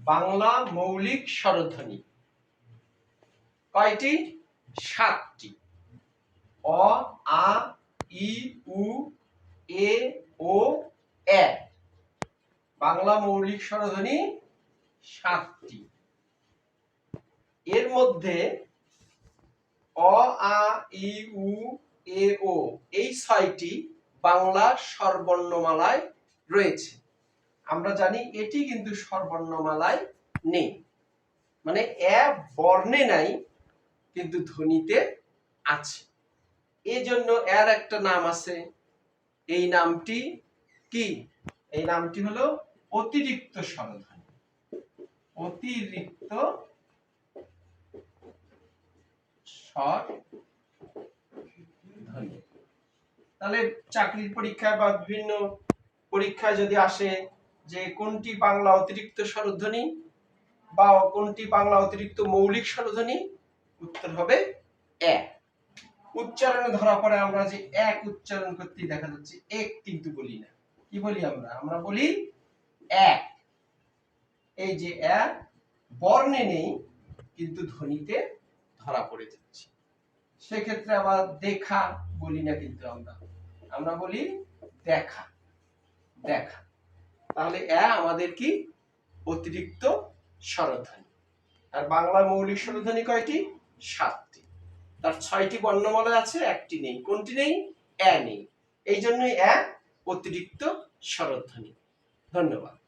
বাংলা মৌলিক স্বরধ্বনি কয়টি? 7টি। অ, আ, ই, উ, এ, ও, এ। বাংলা মৌলিক স্বরধ্বনি 7টি। এর মধ্যে অ, আ, ই, উ, এ, ও এই 6টি বাংলা স্বরবর্ণমালায় রয়েছে। আমরা জানি এটি কিন্তু স্বরবর্ণমালায় নেই, মানে এ বর্ণে নাই কিন্তু ধ্বনিতে আছে। এজন্য এর একটা নাম আছে। এই নামটি কি? এই নামটি হলো অতিরিক্ত স্বরধ্বনি। অতিরিক্ত স্বরধ্বনি। তাহলে চাকরির পরীক্ষায় বা বিভিন্ন পরীক্ষায় যদি আসে যে কোনটি বাংলা অতিরিক্ত স্বরধ্বনি বা কোনটি বাংলা অতিরিক্ত মৌলিক স্বরধ্বনি, উত্তর হবে এ। উচ্চারণে ধরা পড়ে আমরা যে এক উচ্চারণ করতে দেখা যাচ্ছে, এক কিন্তু বলি না। কি বলি আমরা? আমরা বলি এক। এই যে এক বর্ণে নেই কিন্তু ধ্বনিতে ধরা পড়ে যাচ্ছে। সেক্ষেত্রে আবার দেখা বলি না, কিন্তু আমরা বলি দেখা। দেখা। তাহলে এ আমাদের কি? অতিরিক্ত স্বরধ্বনি। আর বাংলা মৌলিক স্বরধ্বনি কয়টি? 7টি। তার 6টি বর্ণমালা আছে, একটি নেই। কোনটি নেই? এ নেই। এই জন্যই এ অতিরিক্ত স্বরধ্বনি। ধন্যবাদ।